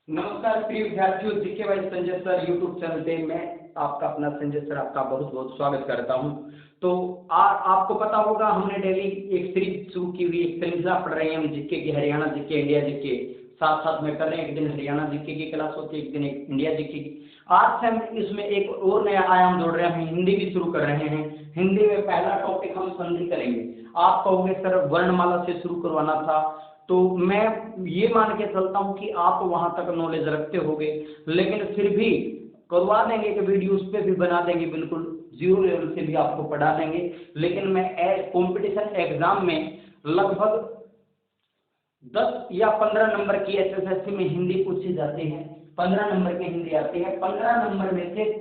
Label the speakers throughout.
Speaker 1: नमस्कार प्रिय विद्यार्थियों, GK by Sanjay sir YouTube channel पे मैं आपका अपना संजय सर आपका बहुत बहुत स्वागत करता हूं। तो आपको पता होगा हमने डेली एक सीरीज शुरू की हुई, एक श्रृंखला पढ़ रहे हैं हम जीके की, हरियाणा जीके, इंडिया जीके, साथ साथ में कर रहे हैं। एक दिन हरियाणा जीके की क्लास होती है, एक दिन इंडिया जीके की। आज से हम इसमें एक और नया आयाम जोड़ रहे हैं, हिंदी भी शुरू कर रहे हैं। हिंदी में पहला टॉपिक हम संधि करेंगे। आप कहोगे सर वर्णमाला से शुरू करवाना था, तो मैं ये मान के चलता हूं कि आप वहां तक नॉलेज रखते होगे, लेकिन फिर भी करवा देंगे कि वीडियो उस पर भी बना देंगे, बिल्कुल जीरो लेवल से भी आपको पढ़ा देंगे। लेकिन मैं कंपटीशन एग्जाम में लगभग 10 या 15 नंबर की एसएससी में हिंदी पूछी जाती है, 15 नंबर की हिंदी आती है। 15 नंबर में से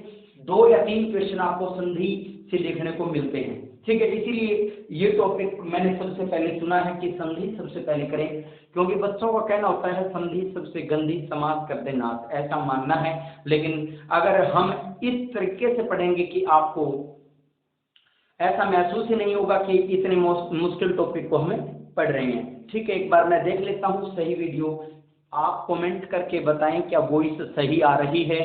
Speaker 1: 2 या 3 क्वेश्चन आपको संधि से देखने को मिलते हैं, ठीक है। इसीलिए ये टॉपिक मैंने सबसे पहले चुना है कि संधि सबसे पहले करें, क्योंकि बच्चों का कहना होता है संधि सबसे गंदी समाज कर दे नाश, ऐसा मानना है। लेकिन अगर हम इस तरीके से पढ़ेंगे कि आपको ऐसा महसूस ही नहीं होगा कि इतने मुश्किल टॉपिक को हमें पढ़ रहे हैं, ठीक है। एक बार मैं देख लेता हूँ सही वीडियो, आप कमेंट करके बताएं क्या वॉइस सही आ रही है,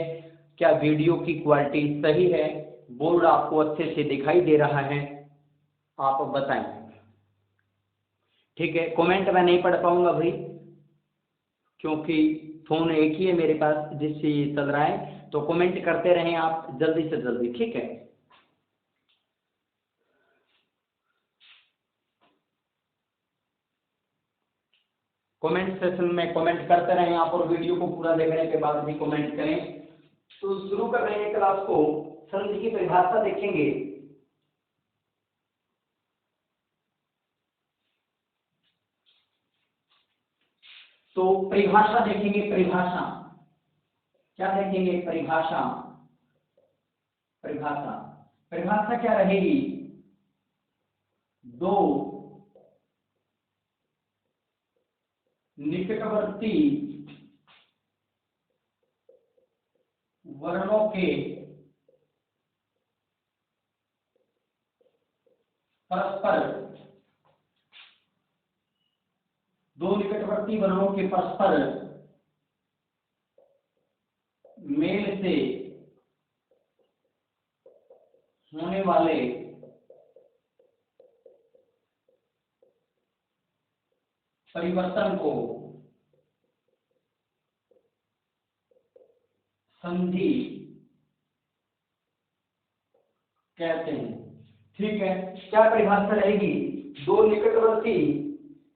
Speaker 1: क्या वीडियो की क्वालिटी सही है, बोर्ड आपको अच्छे से दिखाई दे रहा है, आप बताएं, ठीक है। कमेंट मैं नहीं पढ़ पाऊंगा भाई, क्योंकि फोन एक ही है मेरे पास जिससे चल रहा है। तो कमेंट करते रहें आप जल्दी से जल्दी, ठीक है। कमेंट सेशन में कमेंट करते रहें आप, और वीडियो को पूरा देखने के बाद भी कमेंट करें। तो शुरू कर रहे हैं क्लास को। संधि की परिभाषा देखेंगे। तो परिभाषा देखेंगे, परिभाषा क्या देखेंगे, परिभाषा परिभाषा परिभाषा क्या रहेगी? 2 निकटवर्ती वर्णों के परस्पर, 2 निकटवर्ती वर्णों के परस्पर मेल से होने वाले परिवर्तन को संधि कहते हैं, ठीक है। क्या परिभाषा रहेगी? 2 निकटवर्ती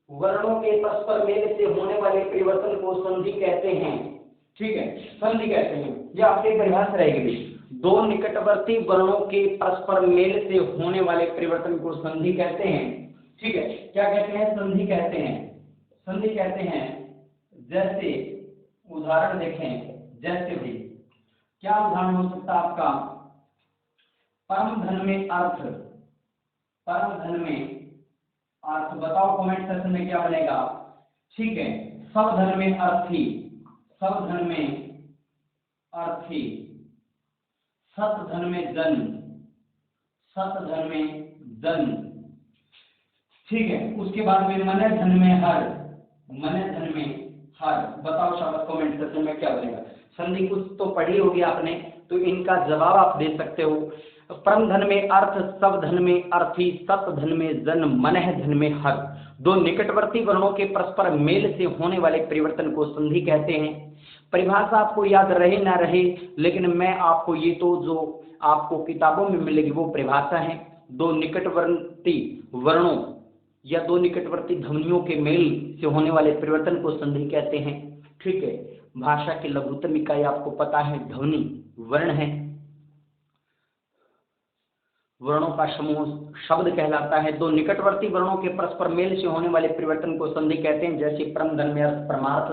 Speaker 1: वर्णों के परस्पर मेल से होने वाले परिवर्तन को संधि कहते हैं, ठीक है, संधि कहते हैं। यह आपकी परिभाषा रहेगी। 2 निकटवर्ती वर्णों के परस्पर मेल से होने वाले परिवर्तन को संधि कहते हैं, ठीक है। क्या कहते हैं? संधि कहते हैं, संधि कहते हैं। जैसे उदाहरण देखें, जैसे भी क्या उदाहरण हो सकता है आपका? परम धन में अर्थ, परम धन में अर्थ बताओ कमेंट सेक्शन में क्या बनेगा, ठीक है। सब धन में अर्थी, सब धन में अर्थी, सत धन में जन, सत धन में जन, ठीक है। उसके बाद में मन धन में हर, मन धन में हर। बताओ शाबाश कमेंट सेक्शन में क्या बनेगा। संधि कुछ तो पढ़ी होगी आपने, तो इनका जवाब आप दे सकते हो। परम धन में अर्थ, सब धन में अर्थी, सत धन में जन, मन धन में हर। 2 निकटवर्ती वर्णों के परस्पर मेल से होने वाले परिवर्तन को संधि कहते हैं। परिभाषा आपको याद रहे ना रहे, लेकिन मैं आपको ये तो जो आपको किताबों में मिलेगी वो परिभाषा है। 2 निकटवर्ती वर्णों या 2 निकटवर्ती ध्वनियों के मेल से होने वाले परिवर्तन को संधि कहते हैं, ठीक है। भाषा की लघुत्तम इकाई आपको पता है ध्वनि, वर्ण है। वर्णों का समूह शब्द कहलाता है। 2 निकटवर्ती वर्णों के परस्पर मेल से होने वाले परिवर्तन को संधि कहते हैं। जैसे परम धन में अर्थ, परमार्थ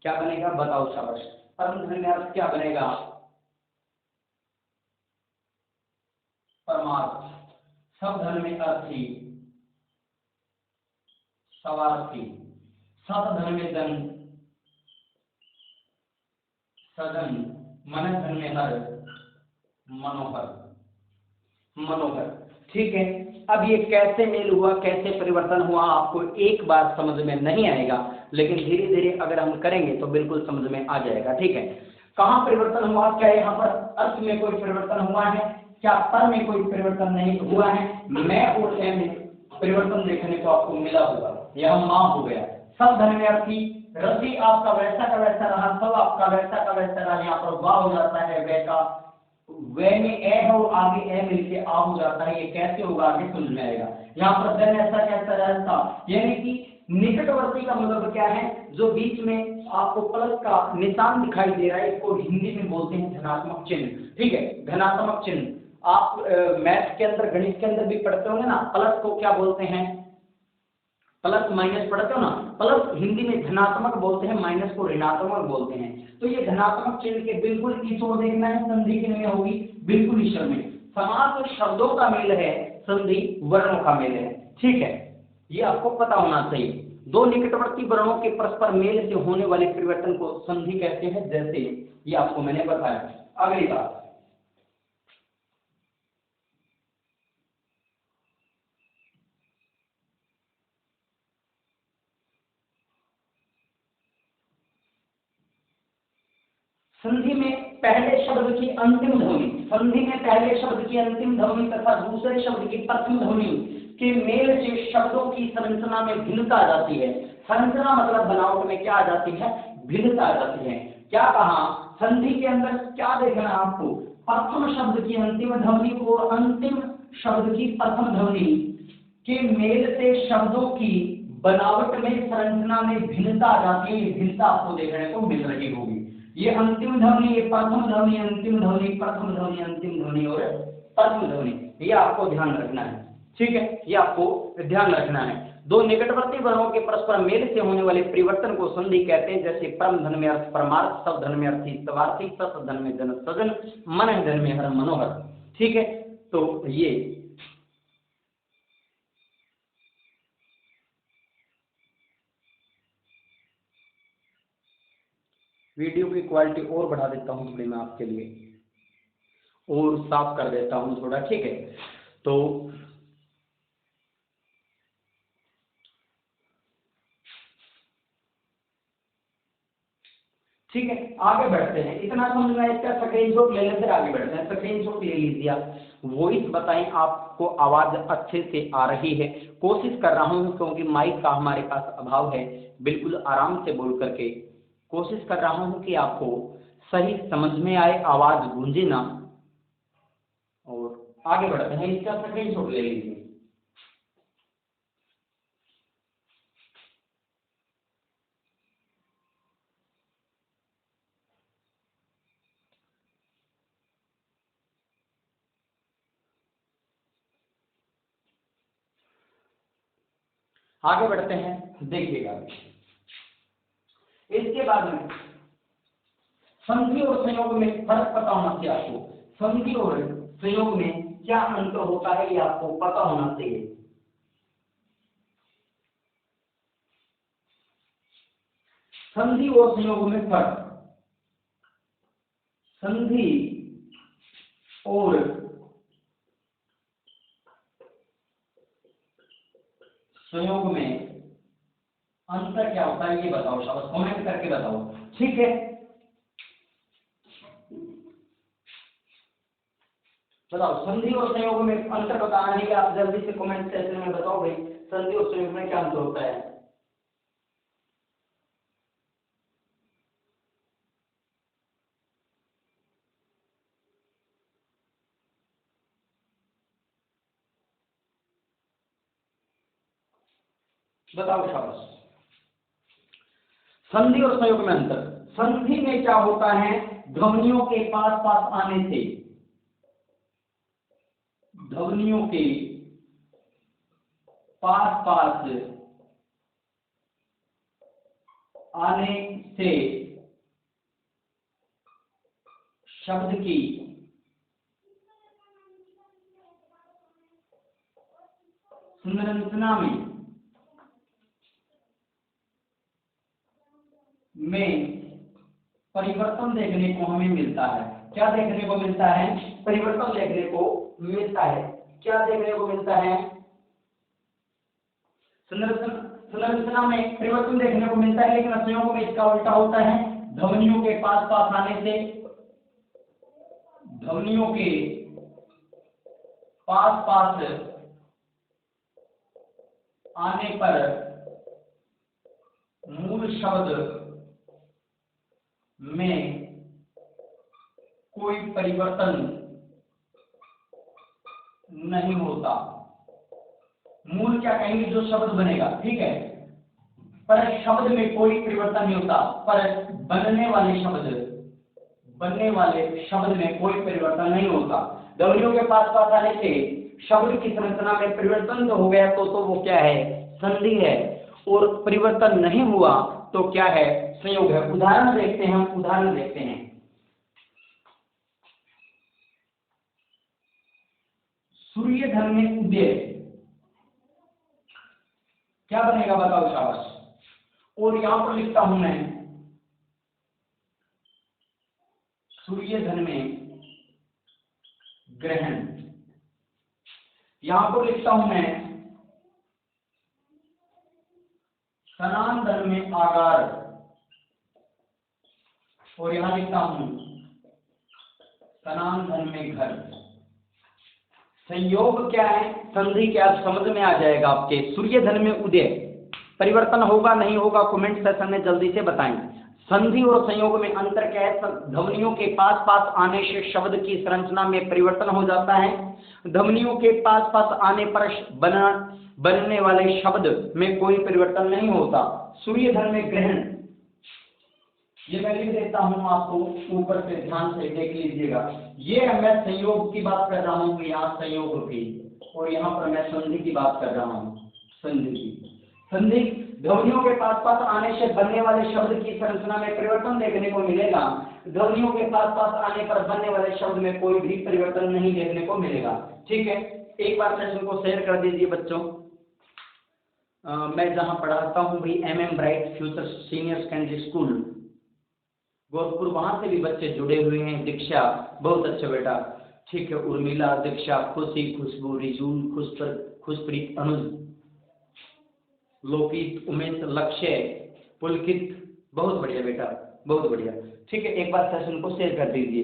Speaker 1: क्या बनेगा? बताओ शाबाश। परम धन में अर्थ क्या बनेगा? परमार्थ। सब धन में अर्थी, सवार्थी। सत धन में धन, सदन। मन धन में हर, मनोहर, मनोहर, ठीक है। अब ये कैसे मेल हुआ, कैसे परिवर्तन हुआ, आपको एक बार समझ में नहीं आएगा, लेकिन धीरे धीरे अगर हम करेंगे तो बिल्कुल समझ में आ जाएगा। ठीक है, कहाँ परिवर्तन हुआ, क्या यहाँ पर अर्थ में कोई परिवर्तन हुआ है, क्या पर में कोई परिवर्तन नहीं हुआ है, मैं और ए में परिवर्तन देखने को आपको मिला होगा। यह माँ हो गया, सब धन्यवार्थी रसी आपका वैसा का वैसा रहा, सब आपका वैसा का वैसा रहा, यहाँ पर वाह हो जाता है, वे का वे में ए है और आगे ए मिलके आ हो जाता है। ये कैसे होगा आगे समझ में आएगा। यहाँ पर धन ऐसा कैसा रहता, यानी कि निकटवर्ती का मतलब क्या है, जो बीच में आपको प्लस का निशान दिखाई दे रहा है, इसको हिंदी में बोलते हैं धनात्मक चिन्ह। ठीक है, धनात्मक चिन्ह आप मैथ के अंदर, गणित के अंदर भी पढ़ते होंगे ना, प्लस को क्या बोलते हैं, प्लस माइनस पढ़ते हो ना, प्लस हिंदी में धनात्मक बोलते हैं, माइनस को ऋणात्मक बोलते हैं। तो ये धनात्मक चिन्ह के बिल्कुल इस ओर देखना है, संधि किन में होगी, बिल्कुल इस में। समास शब्दों का मेल है, संधि वर्णों का मेल है। ठीक है, ये आपको पता होना चाहिए। दो निकटवर्ती वर्णों के परस्पर मेल से होने वाले परिवर्तन को संधि कहते हैं, जैसे ये आपको मैंने बताया। अगली बात, संधि में पहले शब्द की अंतिम ध्वनि, संधि में पहले शब्द की अंतिम ध्वनि तथा दूसरे शब्द की प्रथम ध्वनि के मेल से शब्दों की संरचना में भिन्नता आ जाती है। संरचना मतलब बनावट में क्या आ जाती है, भिन्नता आ जाती है। क्या कहा, संधि के अंदर क्या देखना है आपको, प्रथम शब्द की अंतिम ध्वनि और अंतिम शब्द की प्रथम ध्वनि के मेल से शब्दों की बनावट में, संरचना में भिन्नता आ जाती है। ये भिन्नता आपको देखने को मिल रही होगी। ये अंतिम ध्वनि, ये प्रथम ध्वनि, अंतिम ध्वनि, प्रथम ध्वनि, अंतिम ध्वनि और प्रथम ध्वनि, ये आपको ध्यान रखना है। ठीक है, ये आपको ध्यान रखना है। दो निकटवर्ती वर्णों के परस्पर मेल से होने वाले परिवर्तन को संधि कहते हैं, जैसे परम धन में अर्थ परमार्थ, सब धन में अर्थी सवार्थी, सत धन में जन सजन, मन धन में हर मनोहर। ठीक है, तो ये वीडियो की क्वालिटी और बढ़ा देता हूँ थोड़ी मैं आपके लिए, और साफ कर देता हूँ थोड़ा। ठीक है, तो ठीक है, आगे बढ़ते हैं। इतना समझना है, इसका स्क्रीनशॉट ले लें, फिर आगे बढ़ते हैं। स्क्रीनशॉट ले लीजिए आप। वॉइस बताएं आपको आवाज अच्छे से आ रही है, कोशिश कर रहा हूँ क्योंकि माइक का हमारे पास अभाव है, बिल्कुल आराम से बोल करके कोशिश कर रहा हूँ कि आपको सही समझ में आए, आवाज गूंजे ना। और आगे बढ़ते हैं, इसका स्क्रीनशॉट ले लीजिए। आगे बढ़ते हैं, देखिएगा। इसके बाद में संधि और संयोग में फर्क पता होना चाहिए आपको। संधि और संयोग में क्या अंतर होता है, ये आपको पता होना चाहिए। संधि और संयोग में फर्क, संधि और संयोग में अंतर क्या होता है, ये बताओ, शाबाश, कमेंट करके बताओ। ठीक है, बताओ, संधि और संयोग में अंतर बताना है, आप जल्दी से कमेंट सेक्शन में बताओ भाई, संधि और संयोग में क्या अंतर होता है। बताओ, शाबाश। संधि और संयोग में अंतर, संधि में क्या होता है, ध्वनियों के पास पास आने से, ध्वनियों के पास पास आने से शब्द की संरचना में परिवर्तन देखने को हमें मिलता है। क्या देखने को मिलता है, परिवर्तन देखने को मिलता है। क्या देखने को मिलता है, संरचना में परिवर्तन देखने को मिलता है, लेकिन संयोग में इसका उल्टा होता है। ध्वनियों के पास पास आने से, ध्वनियों के पास पास आने पर मूल शब्द में कोई परिवर्तन नहीं होता। मूल क्या कहेंगे, जो शब्द बनेगा, ठीक है, पर शब्द में कोई परिवर्तन नहीं होता, पर बनने वाले शब्द में कोई परिवर्तन नहीं होता। ध्वनियों के पास पास आने से शब्द की संरचना में परिवर्तन तो हो गया तो वो क्या है, संधि है, और परिवर्तन नहीं हुआ तो क्या है, संयोग है। उदाहरण देखते हैं। सूर्य धन में उदय, क्या बनेगा बताओ, शाबाश। और यहां पर लिखता हूं मैं सूर्य धन में ग्रहण, यहां पर लिखता हूं मैं सनान धन में आगार, और यहां लिखता हूं सनान धन में घर। संयोग क्या है, संधि क्या, समझ में आ जाएगा आपके। सूर्य धन में उदय, परिवर्तन होगा नहीं होगा कमेंट सेक्शन में जल्दी से बताएं। संधि और संयोग में अंतर क्या है, ध्वनियों के पास पास आने से शब्द की संरचना में परिवर्तन हो जाता है। ध्वनियों के पास पास आने पर बनने वाले शब्द में कोई परिवर्तन नहीं होता। सूर्य धन में ग्रहण, ये मैं लिख देता हूं आपको, ऊपर से ध्यान से देख लीजिएगा। ये मैं संयोग की बात कर रहा हूं, यहाँ संयोग की, और यहाँ पर मैं संधि की बात कर रहा हूं, संधि की। संधि, ध्वनियों के पास पास आने से बनने वाले शब्द की संरचना में परिवर्तन देखने को मिलेगा। ध्वनियों के पास पास आने पर बनने वाले शब्द में कोई भी परिवर्तन नहीं देखने को मिलेगा, ठीक है। एक बार सेशन को शेयर कर दीजिए बच्चों। मैं जहां पढ़ाता हूं भाई MM bright future senior secondary school Gorakhpur, वहां से भी बच्चे जुड़े हुए हैं। दीक्षा, बहुत अच्छा बेटा, ठीक है। उर्मिला, दीक्षा, खुशी, खुशबू, रिजून, खुशप्रीत, अनुज, लोकित, उमेश, लक्ष्य, पुलकित, बहुत बढ़िया बेटा, बहुत बढ़िया, ठीक है। एक बार सेशन को शेयर कर दीजिए।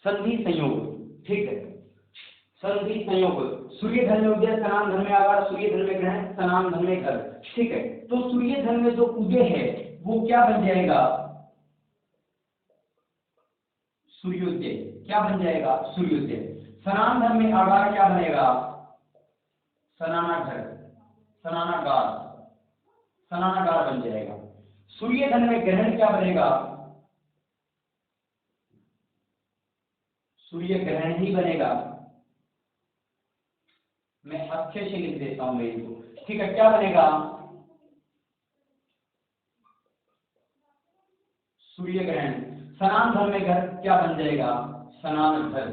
Speaker 1: संधि संयोग, ठीक है। संधि संयोग, सूर्य धन में उदय, सनान धन में आगार, सूर्य धन में ग्रहण, सनान धन में घर, ठीक है। तो सूर्य धन में जो उदय है वो क्या बन जाएगा, सूर्योदय, क्या बन जाएगा, सूर्योदय। सनान धन में आगार क्या बनेगा, सनानाघर, सनानागार, सनानागार बन जाएगा। सूर्य धन में ग्रहण क्या बनेगा, सूर्य ग्रहण ही बनेगा। मैं अच्छे से लिख देता हूं मेरी को, ठीक है। क्या बनेगा, सूर्य ग्रहण। सनान धन में घर क्या बन जाएगा, सनान घर।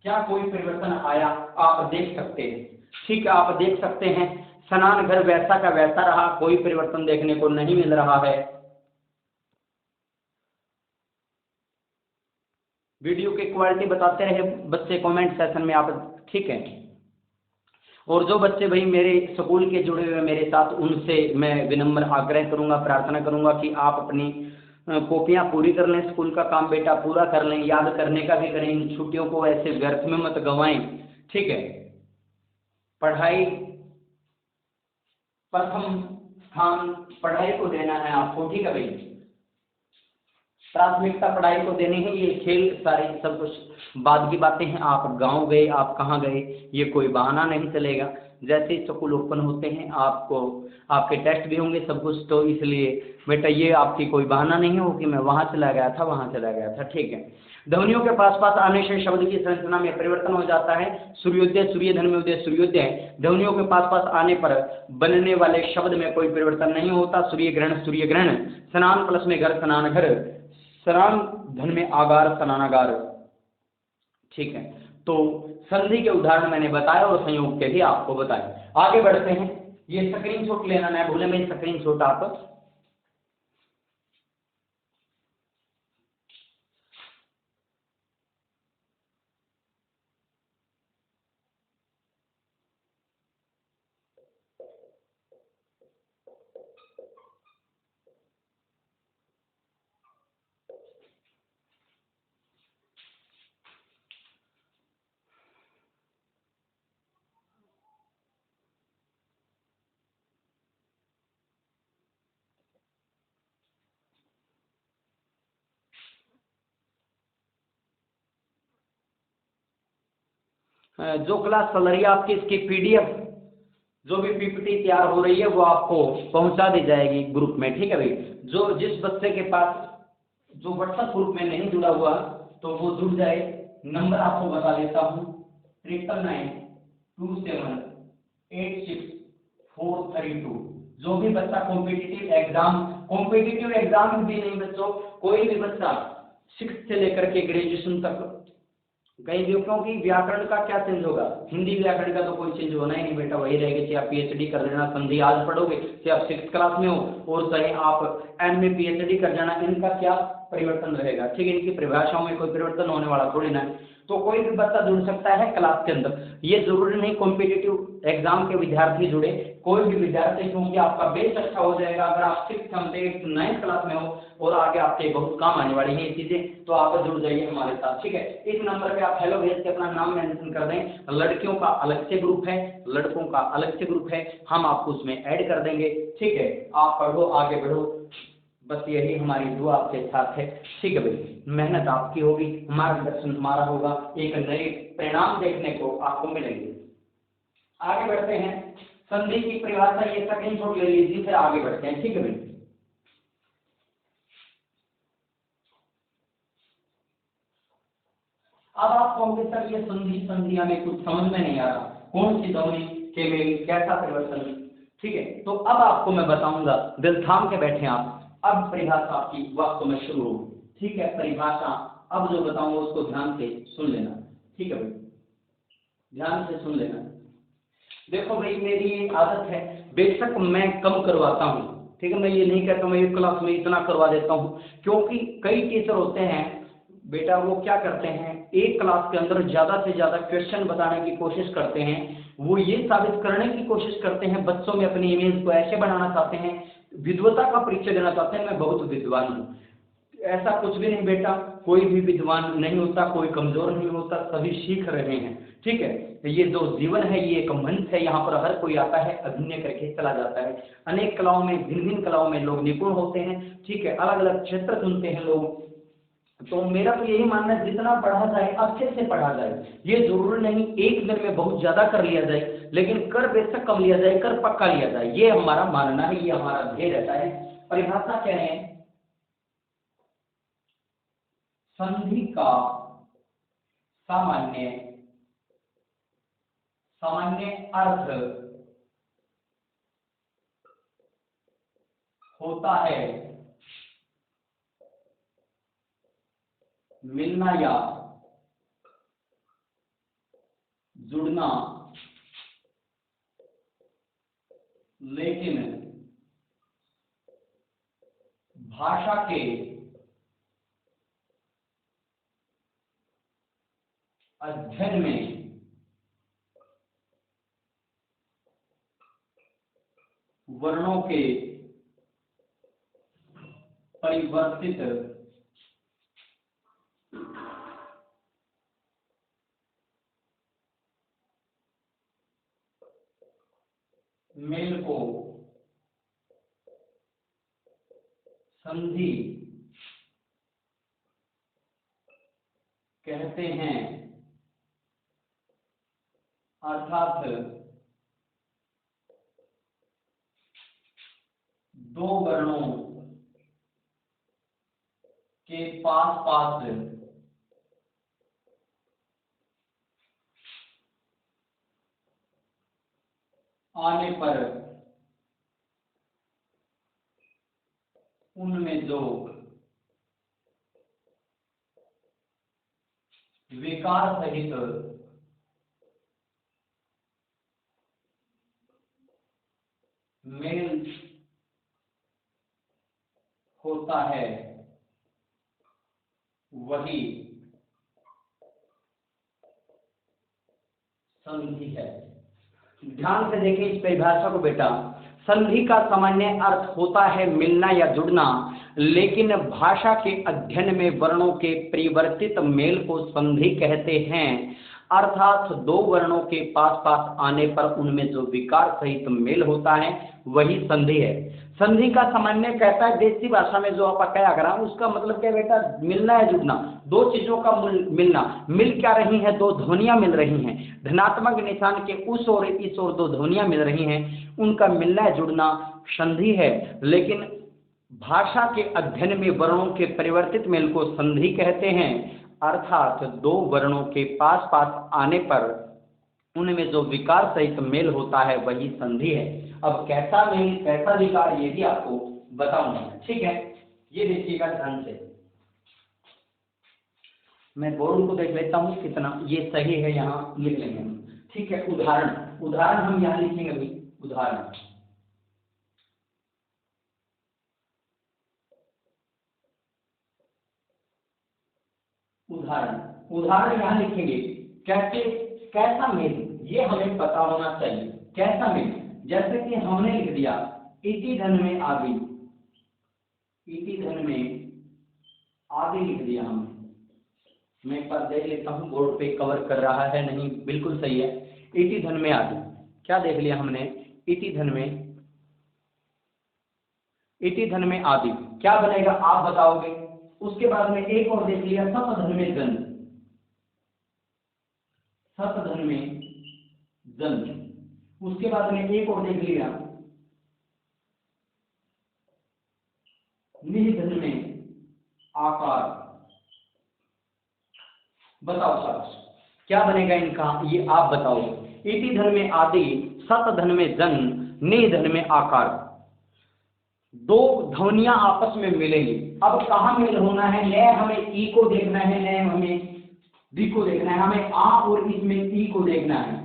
Speaker 1: क्या कोई परिवर्तन आया, आप देख सकते हैं, ठीक है, आप देख सकते हैं। सनान घर वैसा का वैसा रहा, कोई परिवर्तन देखने को नहीं मिल रहा है। वीडियो की क्वालिटी बताते रहे बच्चे कमेंट सेक्शन में आप, ठीक है। और जो बच्चे भाई मेरे स्कूल के जुड़े हुए मेरे साथ, उनसे मैं विनम्र आग्रह करूंगा, प्रार्थना करूंगा कि आप अपनी कॉपियां पूरी कर लें, स्कूल का काम बेटा पूरा कर लें, याद करने का भी करें, इन छुट्टियों को ऐसे व्यर्थ में मत गंवाएं, ठीक है। पढ़ाई प्रथम स्थान पढ़ाई को देना है आपको, ठीक है भाई, प्राथमिकता पढ़ाई को देनी है। ये खेल सारे सब कुछ बाद की बातें हैं। आप गांव गए, आप कहाँ गए, ये कोई बहाना नहीं चलेगा। जैसे ही स्कूल ओपन होते हैं आपको आपके टेस्ट भी होंगे सब कुछ, तो इसलिए बेटा ये आपकी कोई बहाना नहीं हो कि मैं वहां चला गया था, वहां चला गया था, ठीक है। ध्वनियों के पास पास आने से शब्द की संरचना में परिवर्तन हो जाता है। सूर्योदय, सूर्य धन में उदय, सूर्योदय। ध्वनियों के पास पास आने पर बनने वाले शब्द में कोई परिवर्तन नहीं होता। सूर्य ग्रहण, सूर्य ग्रहण। स्नान प्लस में घर, स्नान घर। सनान धन में आगार, सनानागार, ठीक है। तो संधि के उदाहरण मैंने बताया और संयोग के भी आपको बताए। आगे बढ़ते हैं। ये स्क्रीनशॉट लेना ना भूले, मैं स्क्रीनशॉट आप जो क्लास चल रही है आपकी, इसकी पीडीएफ जो भी पीपीटी तैयार हो रही है वो आपको पहुंचा दी जाएगी ग्रुप में, ठीक है भाई। जो जिस बच्चे के पास जो व्हाट्सएप ग्रुप में नहीं जुड़ा हुआ तो वो जुड़ जाए। नंबर आपको बता देता हूँ, 9992786432। जो भी बच्चा कॉम्पिटिटिव एग्जाम भी नहीं बच्चों, कोई भी बच्चा 6 से लेकर के ग्रेजुएशन तक कहीं भी, क्योंकि व्याकरण का क्या चेंज होगा, हिंदी व्याकरण का तो कोई चेंज होना ही नहीं बेटा, वही रहेगा। चाहे आप पीएचडी कर लेना, संधि आज पढ़ोगे, चाहे आप 6th क्लास में हो और चाहे आप एमए पीएचडी कर जाना, इनका क्या परिवर्तन रहेगा, ठीक है। इनकी परिभाषाओं में कोई परिवर्तन होने वाला थोड़ी ना है। तो कोई भी बच्चा जुड़ सकता है क्लास के अंदर, ये जरूरी नहीं कॉम्पिटिटिव एग्जाम के विद्यार्थी जुड़े, कोई भी विद्यार्थी, क्योंकि आपका बेस अच्छा हो जाएगा अगर आप 6th, 7th, 9th क्लास में हो और आगे आपके बहुत काम आने वाली है ये चीजें, तो आप जुड़ जाइए हमारे साथ, ठीक है। इस नंबर पे आप हेलो भेज के अपना नाम मेंशन कर दें। लड़कियों का अलग से ग्रुप है, लड़कों का अलग से ग्रुप है, हम आपको उसमें ऐड कर देंगे, ठीक है। आप पढ़ो, आगे बढ़ो, बस यही हमारी दुआ आपके साथ है, ठीक है भाई। मेहनत आपकी होगी, मार्गदर्शन हमारा होगा, एक नए परिणाम देखने को आपको मिलेंगे। आगे बढ़ते हैं, संधि की परिभाषा ये स्क्रीनशॉट ले लीजिए, फिर आगे बढ़ते हैं, ठीक है भाई। अब आप कहोगे सर ये संधि हमें कुछ समझ में नहीं आ रहा, कौन सी ध्वनि के में कैसा परिवर्तन, ठीक है। तो अब आपको मैं बताऊंगा, दिल थाम के बैठे आप। अब परिभाषा आपकी वास्तव में शुरू हो, ठीक है। परिभाषा अब जो बताऊंगा उसको ध्यान से सुन लेना, ठीक है भाई, ध्यान से सुन लेना। देखो भाई, मेरी ये आदत है, बेशक मैं कम करवाता हूँ, ठीक है। मैं ये नहीं कहता मैं एक क्लास में इतना करवा देता हूँ, क्योंकि कई टीचर होते हैं बेटा, वो क्या करते हैं, एक क्लास के अंदर ज्यादा से ज्यादा क्वेश्चन बताने की कोशिश करते हैं, वो ये साबित करने की कोशिश करते हैं, बच्चों में अपनी इमेज को ऐसे बनाना चाहते हैं, विद्वता का परिचय देना चाहते हैं, मैं बहुत विद्वान हूँ। ऐसा कुछ भी नहीं बेटा, कोई भी विद्वान नहीं होता, कोई कमजोर नहीं होता, सभी सीख रहे हैं, ठीक है। ये जो जीवन है ये एक मंच है, यहाँ पर हर कोई आता है, अभिनय करके चला जाता है। अनेक कलाओं में, भिन्न भिन्न कलाओं में लोग निपुण होते हैं, ठीक है, अलग अलग क्षेत्र चुनते हैं लोग। तो मेरा तो यही मानना है, जितना पढ़ा जाए अच्छे से पढ़ा जाए, ये जरूरी नहीं एक दिन में बहुत ज्यादा कर लिया जाए, लेकिन कर बेशक कम लिया जाए, कर पक्का लिया जाए, ये हमारा मानना है, ये हमारा ध्येय रहता है। परिभाषा क्या है, संधि का सामान्य अर्थ होता है मिलना या जुड़ना, लेकिन भाषा के अध्ययन में वर्णों के परिवर्तित मेल को संधि कहते हैं, अर्थात दो वर्णों के पास पास आने पर उनमें जो विकार सहित मेल होता है वही संधि है। ध्यान से देखें इस परिभाषा को बेटा, संधि का सामान्य अर्थ होता है मिलना या जुड़ना, लेकिन भाषा के अध्ययन में वर्णों के परिवर्तित मेल को संधि कहते हैं, अर्थात दो वर्णों के पास पास आने पर उनमें जो विकार सहित मेल होता है वही संधि है। संधि का सामान्य कहता है देसी भाषा में जो आप क्या करा उसका मतलब क्या बेटा, मिलना है जुड़ना, दो चीजों का मिलना। मिल क्या रही है, दो ध्वनियां मिल रही हैं, धनात्मक निशान के उस और इस और दो ध्वनियां मिल रही हैं, उनका मिलना है जुड़ना संधि है। लेकिन भाषा के अध्ययन में वर्णों के परिवर्तित मेल को संधि कहते हैं, अर्थात दो वर्णों के पास पास आने पर उनमें जो विकार सहित मेल होता है वही संधि है। अब कैसा मेल कैसा विकार ये भी आपको बताऊंगा, ठीक है। ये देखिएगा ध्यान से, मैं बोर्ड को देख लेता हूं कितना ये सही है, यहाँ लिख लेंगे हम, ठीक है। उदाहरण उदाहरण हम यहाँ लिखेंगे अभी, उदाहरण उदाहरण उदाहरण यहाँ लिखेंगे। कैसे कैसा मेल, ये हमें पता होना चाहिए कैसा मेल। जैसे कि हमने लिख दिया इति धन में आदि, इति धन में आदि लिख दिया हमने। मैं एक बार देख लेता हूँ बोर्ड पे कवर कर रहा है नहीं, बिल्कुल सही है। इति धन में आदि क्या देख लिया हमने, इति धन में आदि क्या बनेगा आप बताओगे। उसके बाद में एक और देख लिया सप धन में जन, सप धन में जन। उसके बाद में एक और देख लिया निधि धन में आकार। बताओ सर क्या बनेगा इनका, ये आप बताओ। इति धन में आदि, सत धन में जन, नि धन में आकार, दो ध्वनियां आपस में मिलेंगी। अब कहाँ मेल होना है, न हमें ई को देखना है न हमें डी को देखना है, हमें आ और इसमें ई को देखना है।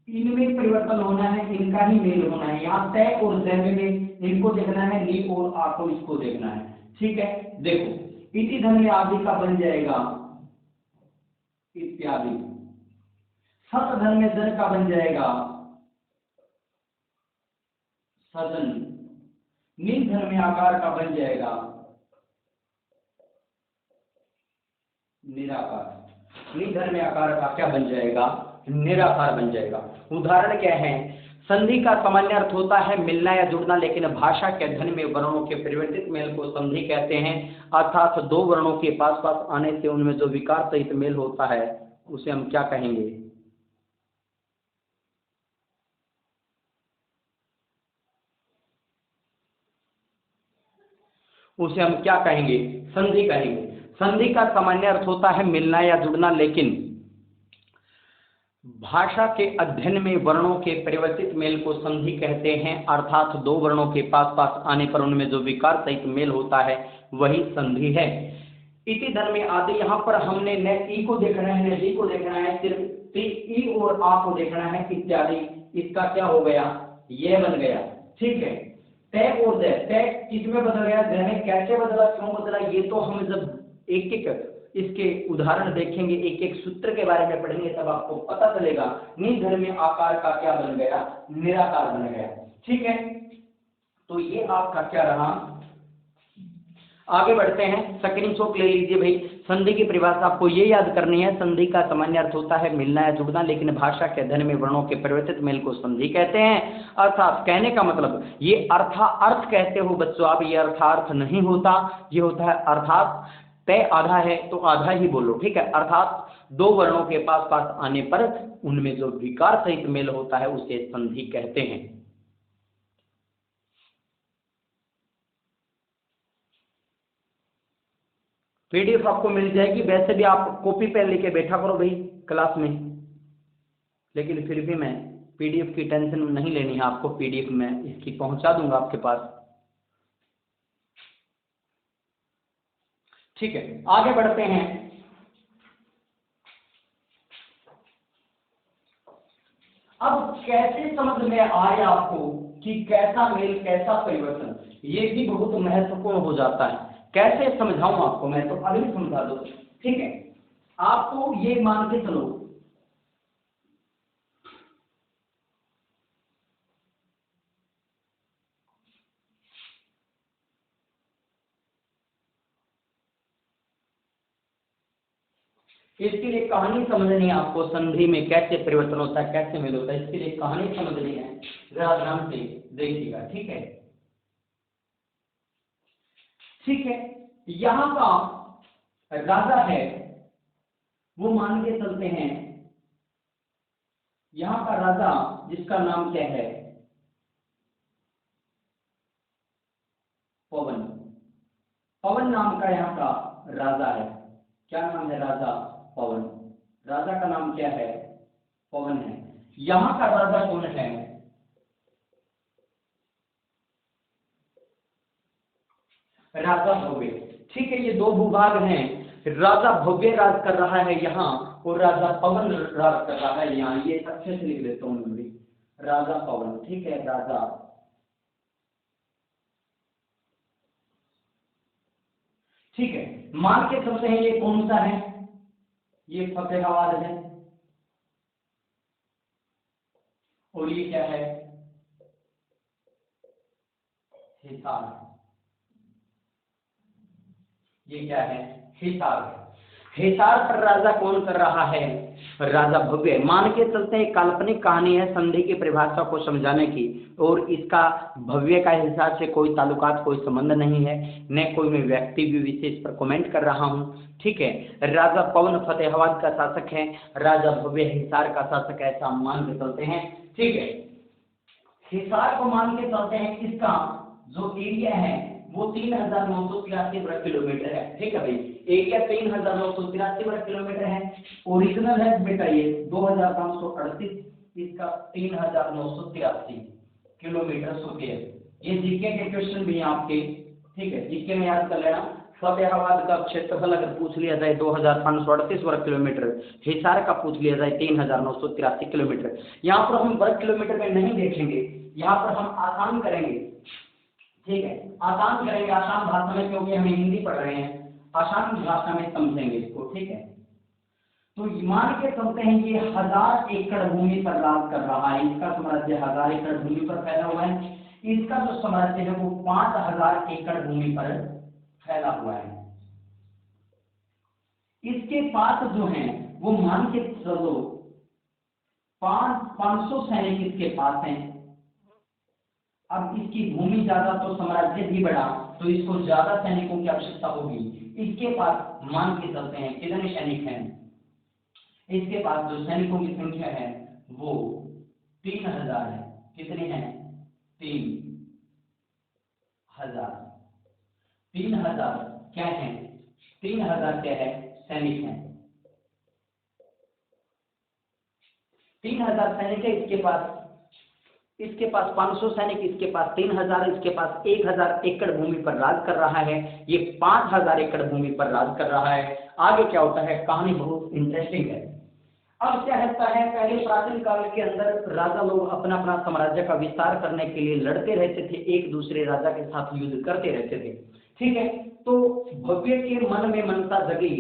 Speaker 1: इनमें परिवर्तन होना है, इनका ही मेल होना है। यहाँ तय और जैव में इनको देखना है, ली और आ को इसको देखना है, ठीक है। देखो इति धन में आदि का बन जाएगा इत्यादि, सत धन में जन का बन जाएगा सदन, निध धन में आकार का बन जाएगा निराकार, निध धन में आकार का क्या बन जाएगा, निराकार बन जाएगा। उदाहरण क्या है, संधि का सामान्य अर्थ होता है मिलना या जुड़ना, लेकिन भाषा के अध्ययन में वर्णों के परिवर्तित मेल को संधि कहते हैं, अर्थात दो वर्णों के पास पास आने से उनमें जो विकार सहित मेल होता है उसे हम क्या कहेंगे, उसे हम क्या कहेंगे, संधि कहेंगे। संधि का सामान्य अर्थ होता है मिलना या जुड़ना, लेकिन भाषा के अध्ययन में वर्णों के परिवर्तित मेल को संधि कहते हैं, अर्थात दो वर्णों के पास पास आने पर उनमें जो विकार सहित मेल होता है वही संधि है। इति धन में आदि, यहाँ पर हमने न ई को देखना है न डी को देखना है, सिर्फ ई और आ को देखना है इत्यादि। इसका क्या हो गया, ये बन गया, ठीक है। तय और तय किसमें बदल गया, में कैसे बदला क्यों बदला, ये तो हम जब एक एक इसके उदाहरण देखेंगे, एक एक सूत्र के बारे में पढ़ेंगे तब आपको पता चलेगा। नि धन में आकार का क्या बन गया, निराकार बन गया, ठीक है। तो ये आपका क्या रहा। आगे बढ़ते हैं, स्क्रीनशॉट ले लीजिए भाई। संधि की परिभाषा आपको ये याद करनी है, संधि का सामान्य अर्थ होता है मिलना या जुड़ना, लेकिन भाषा के अध्ययन में वर्णों के परिवर्तित मेल को संधि कहते हैं। अर्थात कहने का मतलब, ये अर्थ कहते हो बच्चों आप, ये अर्थार्थ नहीं होता, ये होता है अर्थात। तय आधा है तो आधा ही बोलो, ठीक है। अर्थात दो वर्णों के पास पास आने पर उनमें जो विकार सहित मेल होता है उसे संधि कहते हैं। पीडीएफ आपको मिल जाएगी, वैसे भी आप कॉपी पेन लेके बैठा करो भाई क्लास में, लेकिन फिर भी मैं पीडीएफ की टेंशन नहीं लेनी है आपको, पीडीएफ में इसकी पहुंचा दूंगा आपके पास, ठीक है। आगे बढ़ते हैं। अब कैसे समझ में आए आपको कि कैसा मेल कैसा परिवर्तन, ये भी बहुत महत्वपूर्ण हो जाता है। कैसे समझाऊं आपको, मैं तो अभी समझा दो, ठीक है। आपको ये मान के चलो, इसके लिए कहानी समझनी है आपको, संधि में कैसे परिवर्तन होता है, कैसे मेल होता है, इसके लिए कहानी समझनी है, जरा ध्यान से देखिएगा। ठीक है, ठीक है। यहाँ का राजा है, वो मान के चलते हैं, यहाँ का राजा जिसका नाम क्या है, पवन। पवन नाम का यहाँ का राजा है। क्या नाम है? राजा पवन। राजा का नाम क्या है? पवन है। यहाँ का राजा कौन है? राजा भव्य। ठीक है, ये दो भूभाग हैं, राजा भव्य राज कर रहा है यहाँ, और राजा पवन राज कर रहा है यहाँ। ये अच्छे से लिख देता हूँ मैं, राजा पवन। ठीक है, राजा, ठीक है। मान के चलते हैं ये कौन सा है? ये फतेहाबाद है, और ये क्या है? हिसार। ये क्या है? हिसार है। हिसार पर राजा कौन कर रहा है? राजा भव्य। मान के चलते हैं काल्पनिक कहानी है संधि की परिभाषा को समझाने की, और इसका भव्य का हिसाब से कोई ताल्लुकात, कोई संबंध नहीं है, न कोई मैं व्यक्ति भी विशेष पर कमेंट कर रहा हूँ। ठीक है, राजा पवन फतेहाबाद का शासक है, राजा भव्य हिसार का शासक है, ऐसा मान के चलते हैं। ठीक है, हिसार को मान के चलते हैं, इसका जो एरिया है वो 3,983 वर्ग किलोमीटर है। ठीक है भाई, एरिया 3,983 वर्ग किलोमीटर है। ओरिजिनल है बेटा ये 2,538, इसका 3,983 किलोमीटर स्क्वायर। ये जीके के क्वेश्चन भी हैं आपके। ठीक है, जीके में याद कर लेना। फतेहाबाद का क्षेत्रफल अगर पूछ लिया जाए 2,538 वर्ग किलोमीटर, हिसार का पूछ लिया जाए 3,983 किलोमीटर। यहाँ पर हम वर्ग किलोमीटर में नहीं देखेंगे, यहाँ पर हम आसान करेंगे। ठीक है, आसान करेंगे, आसान भाषा में, क्योंकि हम हिंदी पढ़ रहे हैं, आसान भाषा में समझेंगे इसको। ठीक है, तो मान के चलते हैं ये 1,000 एकड़ भूमि पर राज कर रहा है, इसका साम्राज्य 1,000 एकड़ भूमि पर फैला हुआ है। इसका जो साम्राज्य है वो 5,000 एकड़ भूमि पर फैला हुआ है। इसके पास जो है वो मान के चलो 500 सैनिक इसके पास हैं। अब इसकी भूमि ज्यादा तो साम्राज्य भी बड़ा, तो इसको ज्यादा सैनिकों की आवश्यकता होगी। इसके पास मान के चलते हैं कितने सैनिक हैं? इसके पास जो सैनिकों की संख्या है वो 3,000 है। कितने हैं? 3,000। 3,000 क्या है? 3,000 क्या है? सैनिक हैं। 3,000 सैनिक है इसके पास। इसके पास 500 सैनिक, इसके पास 3,000, इसके पास 1,000 एकड़ भूमि पर राज कर रहा है, ये 5,000 एकड़ भूमि पर राज कर रहा है। आगे क्या होता है? कहानी बहुत इंटरेस्टिंग है। अब क्या होता है, पहले प्राचीन काल के अंदर राजा लोग अपना अपना साम्राज्य का विस्तार करने के लिए लड़ते रहते थे, एक दूसरे राजा के साथ युद्ध करते रहते थे। ठीक है, तो भव्य के मन में मनसा जगी,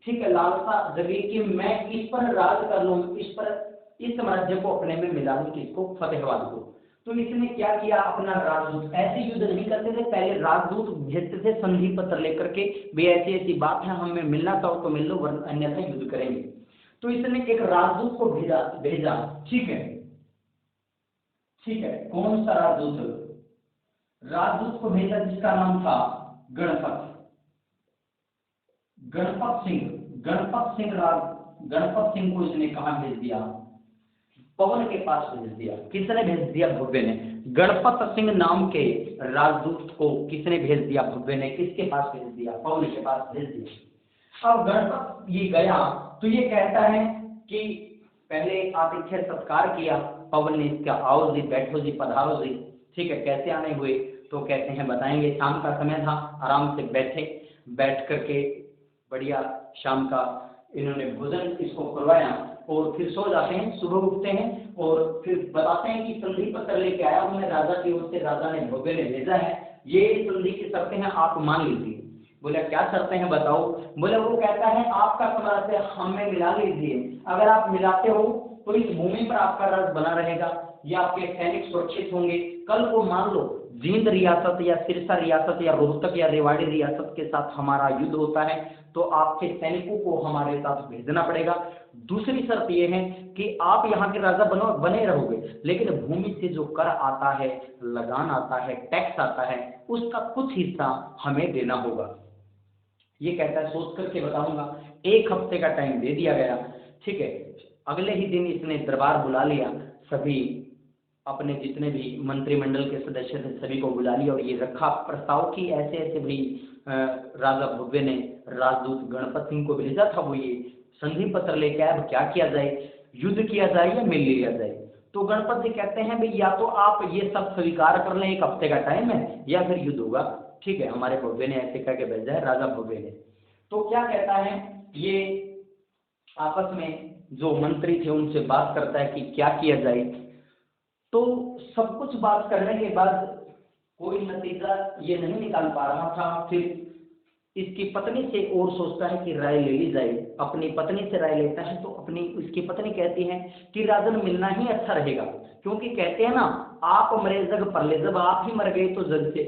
Speaker 1: ठीक है, लालसा जगी कि मैं इस पर राज कर लूं, इस साम्राज्य को अपने में मिला लूं, किसको? फतेहाबाद को। तो इसने क्या किया? अपना राजदूत, ऐसे युद्ध नहीं करते थे पहले, राजदूत भेजते थे संधि पत्र लेकर के, भी ऐसी ऐसी बात है, हमें मिलना चाहो तो मिल लो, वरना अन्यथा युद्ध करेंगे। तो इसने एक राजदूत को भेजा। ठीक है, ठीक है, कौन सा राजदूत? राजदूत को भेजा जिसका नाम था गणपत सिंह। गणपत सिंह को इसने कहां भेज दिया? पवन के पास भेज दिया। किसने भेज दिया? भव्य ने। गणपत सिंह नाम के राजदूत को किसने भेज दिया? भव्य ने। किसके पास भेज दिया? पवन के पास भेज दिया। अब गणपत ये गया तो ये कहता है कि पहले आतिथ्य सत्कार किया, पवन ने इसका आओ जी, बैठो जी, पधारो जी। ठीक है, कैसे आने हुए? तो कहते हैं बताएंगे। शाम का समय था, आराम से बैठ करके बढ़िया शाम का इन्होंने भोजन इसको करवाया, और फिर सो जाते हैं। सुबह उठते हैं और फिर बताते हैं कि संधि पत्र लेके आया हूं मैं राजा की ओर से, राजा ने भव्य ने भेजा है, ये संधि की शर्तें हैं, आप मान लीजिए। बोले क्या शर्तें हैं बताओ? बोले वो कहता है आपका साम्राज्य हमें मिला लीजिए, अगर आप मिलाते हो तो इस भूमि पर आपका राज बना रहेगा, या आपके सैनिक सुरक्षित होंगे। कल को मान लो जींद रियासत या सिरसा रियासत या रोहतक या रेवाड़ी रियासत के साथ हमारा युद्ध होता है तो आपके सैनिकों को हमारे साथ भेजना पड़ेगा। दूसरी शर्त यह है कि आप यहाँ के राजा बने रहोगे, लेकिन भूमि से जो कर आता है, लगान आता है, टैक्स आता है, उसका कुछ हिस्सा हमें देना होगा। ये कहता है, सोच करके बताऊंगा। 1 हफ्ते का टाइम दे दिया गया। ठीक है, अगले ही दिन इसने दरबार बुला लिया, सभी अपने जितने भी मंत्रिमंडल के सदस्य थे सभी को बुला लिया और ये रखा प्रस्ताव कि ऐसे ऐसे भाई राजा भव्य ने राजदूत गणपत सिंह को भेजा था, वो ये संधि पत्र लेके आए, अब क्या किया जाए, युद्ध किया जाए या मिल लिया जाए। तो गणपत जी कहते हैं भाई या तो आप ये सब स्वीकार कर लें, 1 हफ्ते का टाइम है, या फिर युद्ध होगा। ठीक है, हमारे भव्य ने ऐसे कह के भेजा है, राजा भव्य ने। तो क्या कहता है, ये आपस में जो मंत्री थे उनसे बात करता है कि क्या किया जाए। तो सब कुछ बात करने के बाद कोई नतीजा ये नहीं निकाल पा रहा था। फिर इसकी पत्नी से और सोचता है कि राय ले ली जाए। अपनी पत्नी से राय लेता है तो इसकी पत्नी कहती है कि राजन मिलना ही अच्छा रहेगा, क्योंकि कहते हैं ना, आप मरे जग परले, जब आप ही मर गए तो जग से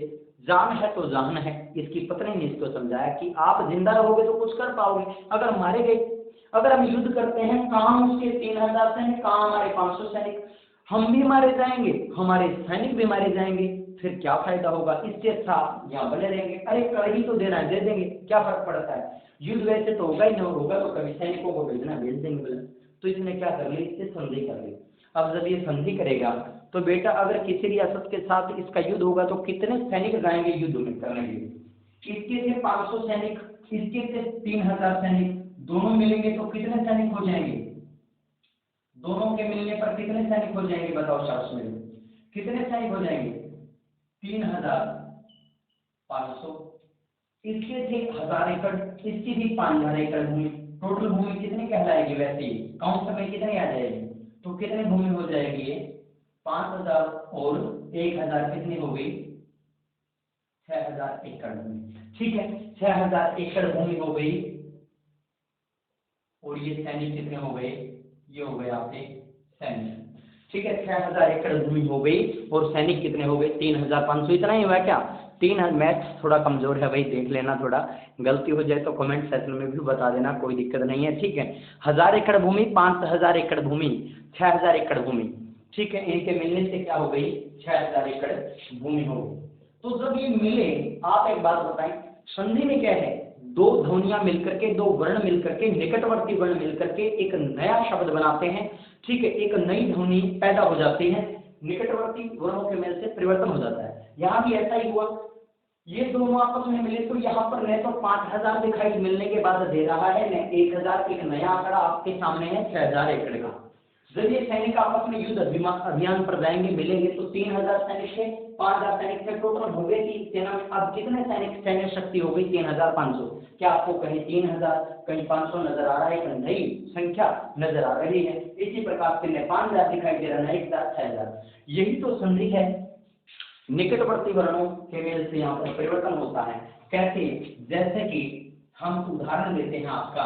Speaker 1: जान है तो जान है। इसकी पत्नी ने इसको समझाया कि आप जिंदा रहोगे तो कुछ कर पाओगे, अगर मारे गए, अगर हम युद्ध करते हैं, कहाँ उसके 3000 सैनिक, कहाँ हमारे 500 सैनिक, हम भी मारे जाएंगे, हमारे सैनिक भी मारे जाएंगे, फिर क्या फायदा होगा, इससे अच्छा यहाँ बने रहेंगे। अरे कर ही तो देना है, दे देंगे, क्या फर्क पड़ता है, युद्ध वैसे तो होगा ही नहीं, होगा तो कभी सैनिकों को भेजना, भेज देंगे बोले। तो इसने क्या कर ली, इससे संधि कर ली। अब जब ये संधि करेगा तो बेटा अगर किसी रियासत के साथ इसका युद्ध होगा तो कितने सैनिक जाएंगे युद्ध में करने के लिए, इसके थे 500 सैनिक, इसके थे 3000 सैनिक, दोनों मिलेंगे तो कितने सैनिक हो जाएंगे, दोनों के मिलने पर कितने सैनिक हो जाएंगे, बताओ शास्त्र में कितने सैनिक हो जाएंगे, 3500। इसके थे 1000 एकड़, इसकी भी 5000 एकड़ भूमि, टोटल भूमि कितनी कहलाएगी, वैसे ही काउंट में कितनी आ जाएगी, तो कितनी भूमि हो जाएगी ये 5000 और 1000 कितनी हो गई, 6000 एकड़ भूमि। ठीक है, 6000 एकड़ भूमि हो गई। और ये सैनिक कितने हो गए, ये हो गए आपके सैनिक। ठीक है, 6000 एकड़ भूमि हो गई और सैनिक कितने हो गए, 3500। इतना ही हुआ क्या, 3, मैथ्स थोड़ा कमजोर है भाई, देख लेना, थोड़ा गलती हो जाए तो कमेंट सेक्शन में भी बता देना, कोई दिक्कत नहीं है। ठीक है, 1000 एकड़ भूमि, 5000 एकड़ भूमि, 6000 एकड़ भूमि। ठीक है, इनके मिलने से क्या हो गई, 6000 एकड़ भूमि हो गई। तो जब ये मिले, आप एक बात बताएं, संधि में क्या है, 2 ध्वनियां मिलकर के, 2 वर्ण मिलकर के, निकटवर्ती वर्ण मिलकर के एक नया शब्द बनाते हैं। ठीक है, एक नई ध्वनि पैदा हो जाती है, निकटवर्ती वर्णों के मेल से परिवर्तन हो जाता है। यहाँ भी ऐसा ही हुआ, ये दोनों आपस में मिले तो यहाँ पर न तो 5000 दिखाई मिलने के बाद दे रहा है, न 1000, एक नया आंकड़ा आपके सामने है 6000 एकड़ का। जब ये सैनिक आपस में युद्ध अभियान पर जाएंगे, मिलेंगे तो 3000 सैनिक थे, 5000 सैनिक थे, टोटल भव्य की सेना में अब कितने सैनिक, सैन्य शक्ति हो गई 3500। क्या आपको कहीं 3000 कहीं 500 नजर आ रहा है, कहीं नई संख्या नजर आ रही है। इसी प्रकार से 5000 दिखाई दे रहा है, 1000, 6000। यही तो संधि है, निकटवर्ती वर्णों के मेल से यहाँ पर परिवर्तन होता है। कैसे, जैसे कि हम उदाहरण लेते हैं आपका,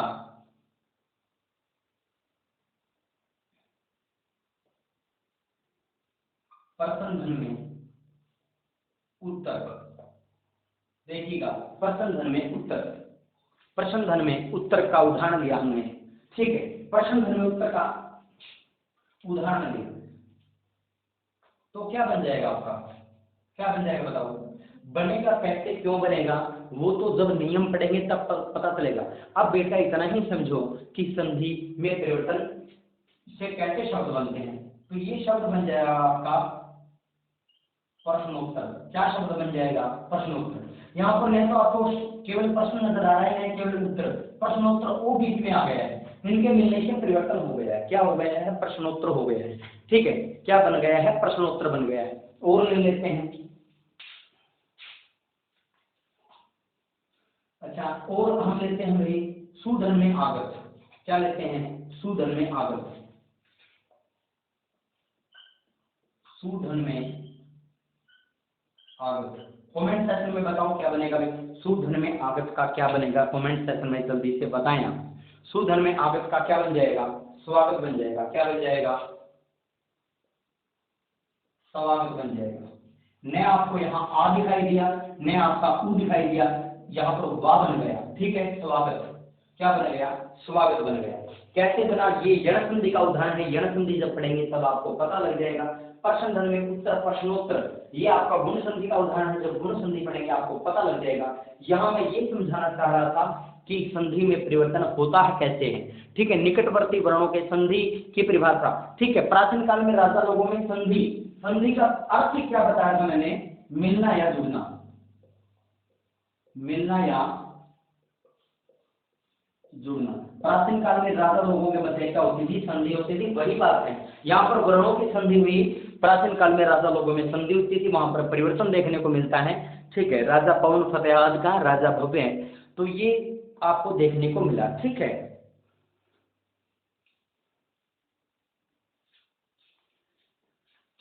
Speaker 1: प्रसन्न में उत्तर, देखिएगा प्रसन्न धन में उत्तर, प्रसन्न धन में उत्तर का उदाहरण लिया हमने। ठीक है, प्रसन्न धन में उत्तर का उदाहरण लिया तो क्या बन जाएगा आपका, क्या बन जाएगा बताओ, बनेगा कैसे, क्यों बनेगा, वो तो जब नियम पढ़ेंगे तब पता चलेगा। अब बेटा इतना ही समझो कि संधि में परिवर्तन से कैसे शब्द बनते हैं। तो ये शब्द बन जाएगा आपका प्रश्नोत्तर। क्या शब्द बन जाएगा, प्रश्नोत्तर। यहाँ पर नहीं तो आपको केवल प्रश्न नजर आ रहा है, नहीं केवल उत्तर, प्रश्नोत्तर वो बीच में आ गया है, इनके मिलने से परिवर्तन हो गया है। क्या हो गया है, प्रश्नोत्तर हो गया है। ठीक है, क्या बन गया है, प्रश्नोत्तर बन गया है। और ले लेते हैं, अच्छा, और हम लेते हैं भाई सुधन में आगत। क्या लेते हैं, सुधन में आगत, सुधन में आगत। कमेंट सेक्शन में बताओ क्या बनेगा भाई, सुधन में आगत का क्या बनेगा, कमेंट सेक्शन में जल्दी से बताएं आप। सुधन में आगत का क्या बन जाएगा, स्वागत बन जाएगा। क्या बन जाएगा, स्वागत बन जाएगा। न आपको यहाँ आ दिखाई दिया, न आपका उ दिखाई दिया, यहाँ पर वा बन गया। ठीक है, स्वागत क्या बन गया, स्वागत बन गया। कैसे बना, ये यण संधि का उदाहरण है। यण संधि जब पढ़ेंगे तब आपको पता लग जाएगा। प्रश्न धन में उत्तर प्रश्नोत्तर, ये आपका गुण संधि का उदाहरण है। जब गुण संधि पढ़ेंगे आपको पता लग जाएगा। यहाँ मैं ये समझाना चाह रहा था कि संधि में परिवर्तन होता है कैसे है। ठीक है, निकटवर्ती वर्णों के संधि की परिभाषा। ठीक है, प्राचीन काल में राजा लोगों में संधि, संधि का अर्थ क्या बताया था मैंने, मिलना या जुड़ना, मिलना या जुड़ना। प्राचीन काल में राजा लोगों के मध्य क्या होती थी, संधि होती थी। वही बात है, यहाँ पर वर्णों की संधि हुई। प्राचीन काल में राजा लोगों में संधि होती थी, वहां पर परिवर्तन देखने को मिलता है। ठीक है, राजा पवन फतेहाबाद का राजा भव्य, तो ये आपको देखने को मिला। ठीक है,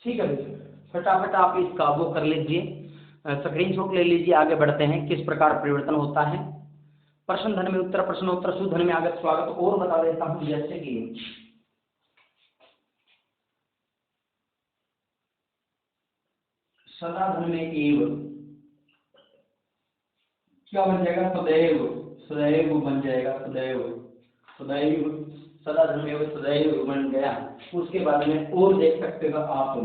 Speaker 1: ठीक है, फटाफट आप इसका वो कर लीजिए, स्क्रीनशॉट ले लीजिए। आगे बढ़ते हैं, किस प्रकार परिवर्तन होता है। प्रश्न धन में उत्तर प्रश्नोत्तर, सुधन में आगत स्वागत। और बता देता हूं, जैसे कि सदा धन में एव क्या बन जाएगा, सदैव, सदैव बन जाएगा, सदैव, सदैव, सदा धन में सदैव बन गया। उसके बाद में और देख सकते हो आप,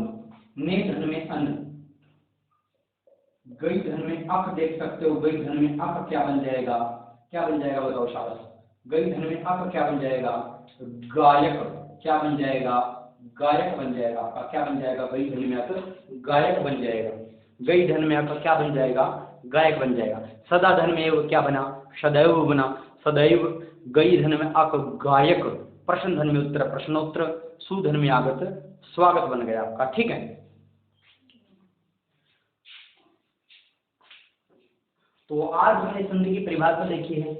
Speaker 1: ने धन में अन, गई धन में अक देख सकते हो। गई धन में अक क्या बन जाएगा, क्या बन जाएगा बताओ शाबाश। गई धन में अक क्या बन जाएगा, गायक क्या बन जाएगा, गायक बन जाएगा। आपका क्या बन जाएगा, गई धन में अक गायक बन जाएगा। गई धन में अक क्या बन जाएगा, गायक बन जाएगा। सदा धन में एव क्या बना, सदैव बना। सदैव, गई धन में अक गायक, प्रश्न धन में उत्तर प्रश्नोत्तर, सुधन में आगत स्वागत बन गया आपका। ठीक है, तो आज हमने संधि की परिभाषा देखी है।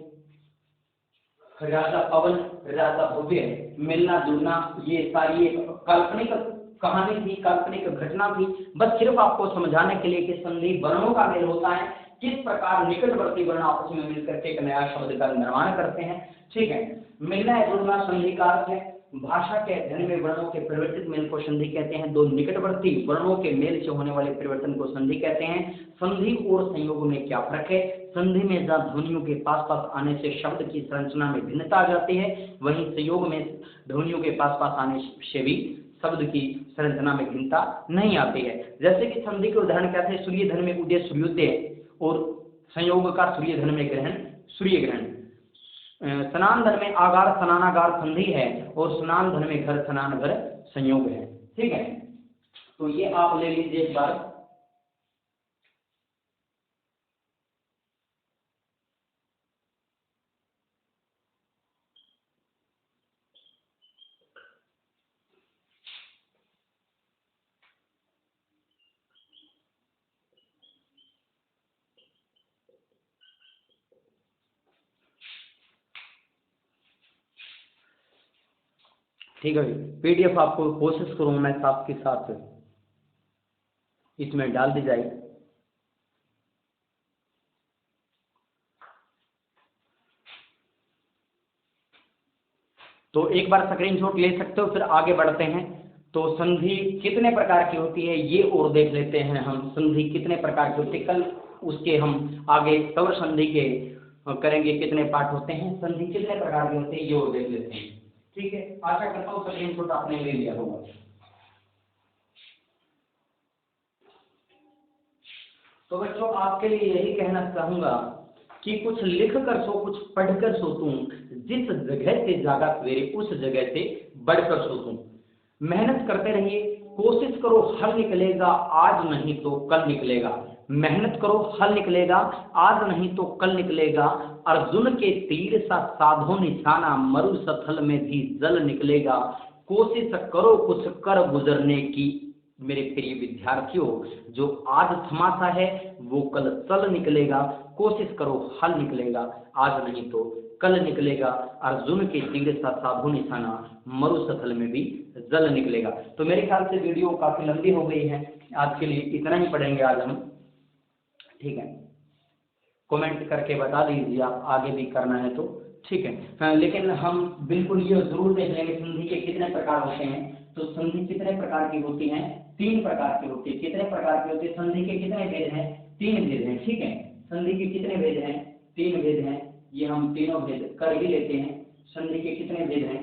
Speaker 1: राजा पवन, राजा भव्य, मिलना जुलना, ये सारी एक काल्पनिक कहानी थी, काल्पनिक घटना थी। बस सिर्फ आपको समझाने के लिए कि संधि वर्णों का मेल होता है, किस प्रकार निकटवर्ती वर्ण आपस में मिलकर के एक नया शब्द का निर्माण करते हैं। ठीक है, मिलना या जुड़ना संधि का अर्थ है। भाषा के अध्ययन में वर्णों के परिवर्तित मेल को संधि कहते हैं। दो निकटवर्ती वर्णों के मेल से होने वाले परिवर्तन को संधि कहते हैं। संधि और संयोग में क्या फर्क है, संधि में जहाँ ध्वनियों के पास पास आने से शब्द की संरचना में भिन्नता आ जाती है, वहीं संयोग में ध्वनियों के पास पास आने से भी शब्द की संरचना में भिन्नता नहीं आती है। जैसे कि संधि के उदाहरण क्या थे, सूर्य धन में उदय सूर्योदय, और संयोग का सूर्य धन में ग्रहण सूर्य ग्रहण। स्नान धन में आगार स्नानागार संधि है, और स्नान धन में घर स्नान घर संयोग है। ठीक है, तो ये आप ले लीजिए एक बार। ठीक है, पीडीएफ आपको कोशिश करूँ मैं साथ के साथ इसमें डाल दी जाए। तो एक बार स्क्रीनशॉट ले सकते हो, फिर आगे बढ़ते हैं। तो संधि कितने प्रकार की होती है ये और देख लेते हैं हम। संधि कितने प्रकार की होती है, कल उसके हम आगे स्वर संधि के करेंगे, कितने पार्ट होते हैं, संधि कितने प्रकार के होते हैं ये और देख लेते हैं। ठीक है, आशा करता हूँ स्क्रीनशॉट आपने ले लिया होगा। तो बच्चों आपके लिए यही कहना चाहूंगा कि कुछ लिख कर सो कुछ पढ़कर सो तुम, जिस जगह से जागा सवेरे उस जगह से बढ़कर सो तुम। मेहनत करते रहिए, कोशिश करो हल निकलेगा, आज नहीं तो कल निकलेगा। मेहनत करो हल निकलेगा, आज नहीं तो कल निकलेगा। अर्जुन के तीर सा साधो निशाना, मरु सथल में भी जल निकलेगा। कोशिश करो कुछ कर गुजरने की मेरे प्रिय विद्यार्थियों, जो आज थमासा है वो कल चल निकलेगा। कोशिश करो हल निकलेगा, आज नहीं तो कल निकलेगा। अर्जुन के तीर सा साधु निशाना, मरु सथल में भी जल निकलेगा। तो मेरे ख्याल से वीडियो काफी लंबी हो गई है, आज के लिए इतना ही पढ़ेंगे आज हम। ठीक है, कमेंट करके बता दीजिए आप आगे भी करना है तो। ठीक है, हाँ, लेकिन हम बिल्कुल ये जरूर देख लेंगे संधि के कितने प्रकार होते हैं। तो संधि कितने प्रकार की होती हैं, तीन प्रकार के होते हैं। कितने प्रकार के होते हैं? संधि के कितने भेद हैं? तीन भेद हैं, ठीक है। संधि के कितने भेद हैं? तीन भेद हैं। ये हम तीनों भेद कर ही लेते हैं। संधि के कितने भेद हैं?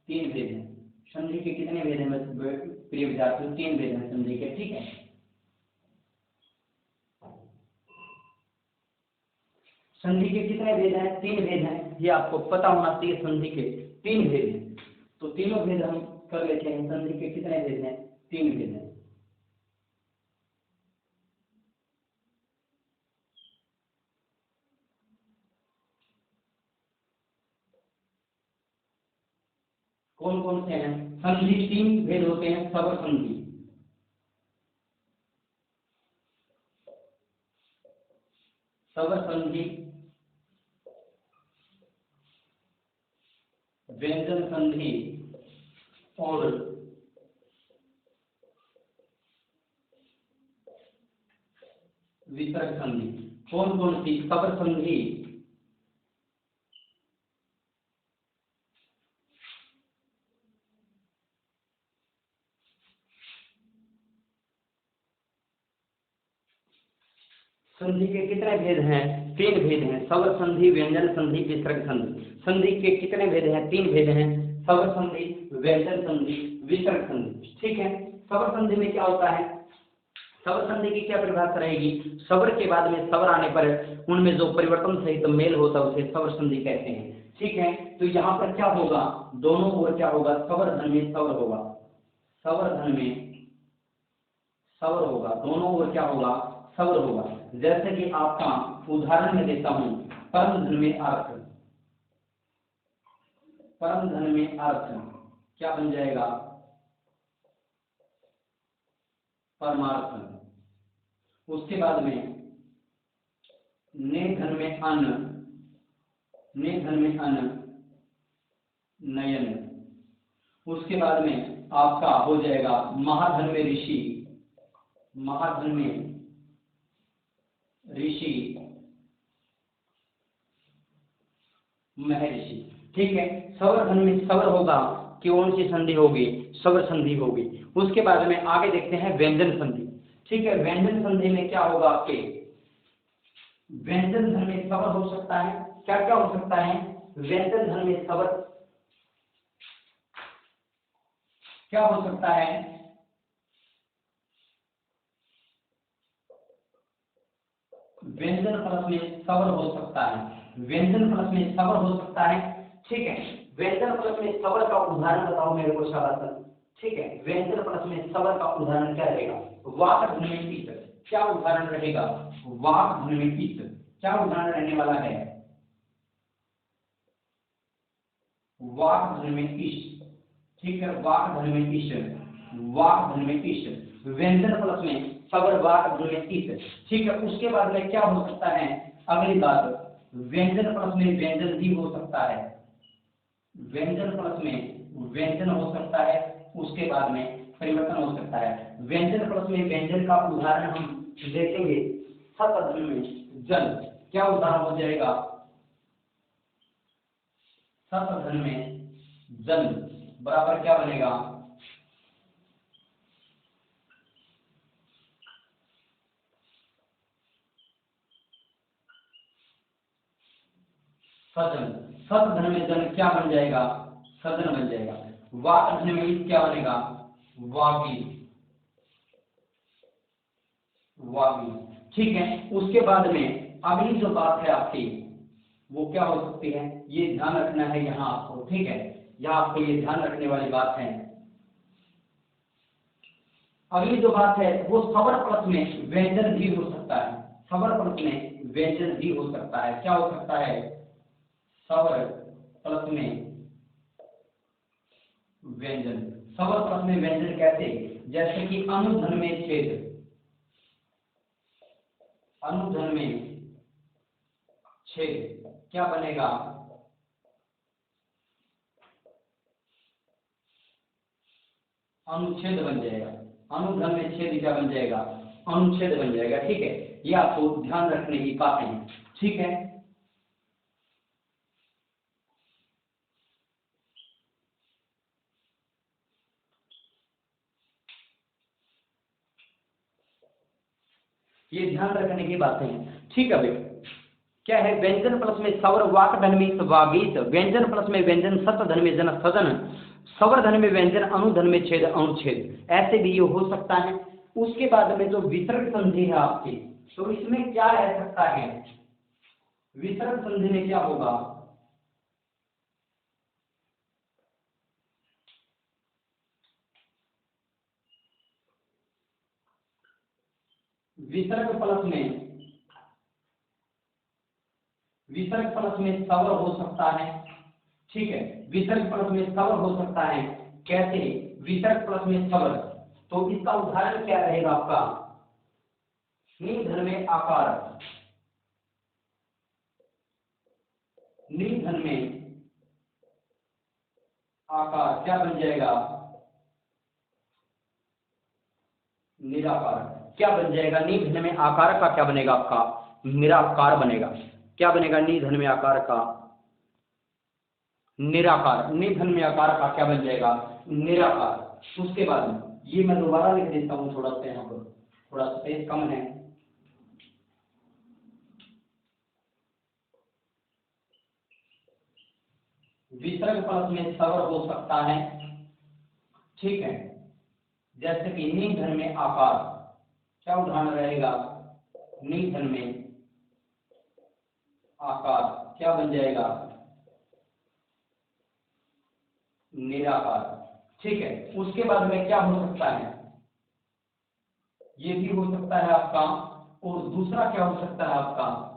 Speaker 1: तीन भेद हैं। संधि के कितने भेद हैं प्रिय विद्यार्थियों? तीन भेद हैं संधि के, ठीक है। संधि के कितने भेद हैं? तीन भेद हैं। ये आपको पता होना चाहिए, संधि के तीन भेद हैं। तो तीनों भेद हम कर लेते हैं। संधि के कितने भेद हैं? तीन भेद हैं। कौन कौन से हैं? संधि तीन भेद होते हैं। सवर संधि, सवर संधि, व्यंजन संधि और विसर्ग संधि। कौन कौन सी? सवर संधि, संधि के कितने भेद हैं? तीन भेद हैं। सवर संधि, व्यंजन संधि, विसर्ग संधि। संधि के कितने भेद हैं? तीन भेद हैं। सवर संधि, व्यंजन संधि, विसर्ग संधि, ठीक है। सवर संधि में क्या होता है? सवर संधि की क्या परिभाषा रहेगी? सवर के बाद में सवर आने पर उनमें जो परिवर्तन सहित मेल होता है उसे सवर संधि कहते हैं, ठीक है। तो यहाँ पर क्या होगा? दोनों ओर क्या होगा? सवर धन में सवर होगा, सवर धन में सवर होगा, दोनों ओर क्या होगा? सवर होगा। जैसे कि आपका उदाहरण में देता हूं, परम धन में अर्थ, परम धन में अर्थ क्या बन जाएगा? परमार्थ। उसके बाद में ने धन में अन, ने धन में अन, नयन। उसके बाद में आपका हो जाएगा महाधन में ऋषि, महाधन में ऋषि, महर्षि, ठीक है। सवर धन में सवर होगा, कौन सी संधि होगी? सवर संधि होगी। उसके बाद में आगे देखते हैं व्यंजन संधि, ठीक है। व्यंजन संधि में क्या होगा आपके? व्यंजन धन में सवर हो सकता है। क्या क्या हो सकता है? व्यंजन धन में सवर क्या हो सकता है? व्यंजन प्लस में सवर हो सकता है, व्यंजन प्लस में सवर हो सकता है, ठीक है। व्यंजन प्लस में सवर का उदाहरण बताओ मेरे को शाबाश, ठीक है। व्यंजन प्लस में सवर का उदाहरण क्या रहेगा? वाक धन में पीत, क्या उदाहरण रहेगा? वाक धन में पीत, क्या उदाहरण रहने वाला है? वाक धन में ईश, ठीक है। वाक धन में ईश, वाक धन में ईश, व्यंजन प्लस में सवर, वाक धन में ईश, ठीक है। उसके बाद में क्या हो सकता है? अगली बात, व्यंजन प्लस में व्यंजन भी हो सकता है, व्यंजन प्लस में व्यंजन हो सकता है। उसके बाद में परिवर्तन हो सकता है। व्यंजन प्लस में व्यंजन का उदाहरण हम देखेंगे। सतधन में जल, क्या उदाहरण हो जाएगा? सतधन में जल बराबर क्या बनेगा? सदन, सतधन में जन क्या बन जाएगा? सदन बन जाएगा। वाक धन में ईश क्या बनेगा? वागी, वागी, ठीक है। उसके बाद में अगली जो बात है आपकी वो क्या हो सकती है? ये ध्यान रखना है यहाँ आपको, ठीक है। यहाँ आपको ये ध्यान रखने वाली बात है। अगली जो बात है वो सवर प्लस में व्यंजन भी हो सकता है, सवर प्लस में व्यंजन भी हो सकता है। क्या हो सकता है? सवर प्लस में व्यंजन, सवर प्लस में व्यंजन कैसे? जैसे कि अनुधन में छेद, अनुधन में छेद क्या बनेगा? अनुच्छेद बन जाएगा। अनुधन में छेद क्या बन जाएगा? अनुच्छेद बन जाएगा, ठीक है। ये आपको ध्यान रखने की बातें हैं, ठीक है। ये ध्यान रखने की बातें हैं। ठीक है बेटा, क्या है, व्यंजन प्लस में स्वर वाक धन में वागीत, व्यंजन प्लस में व्यंजन सत धन में जन सदन, स्वर धन में व्यंजन अनुधन में छेद अनुच्छेद, ऐसे भी ये हो सकता है। उसके बाद में जो विसर्ग संधि है आपकी, तो इसमें क्या रह सकता है, विसर्ग संधि में क्या होगा, विसर्ग प्लस में स्वर हो सकता है। ठीक है, विसर्ग प्लस में स्वर हो सकता है। कैसे, विसर्ग प्लस में स्वर, तो इसका उदाहरण क्या रहेगा आपका, नी धन में आकार, नी धन में आकार क्या बन जाएगा, निराकार। क्या बन जाएगा, नी धन में आकार का क्या बनेगा आपका, निराकार बनेगा। क्या बनेगा, नी धन में आकार का निराकार, नी धन में आकार का क्या बन जाएगा, निराकार। उसके बाद ये मैं दोबारा लिख देता हूँ, थोड़ा सा यहाँ पर थोड़ा स्पेस कम है। विसर्ग प्लस में स्वर हो सकता है। ठीक है, जैसे कि नी धन में आकार, क्या उदाहरण रहेगा, नी धन में आकार क्या बन जाएगा, निराकार। ठीक है, उसके बाद में क्या हो सकता है, ये भी हो सकता है आपका, और दूसरा क्या हो सकता है आपका,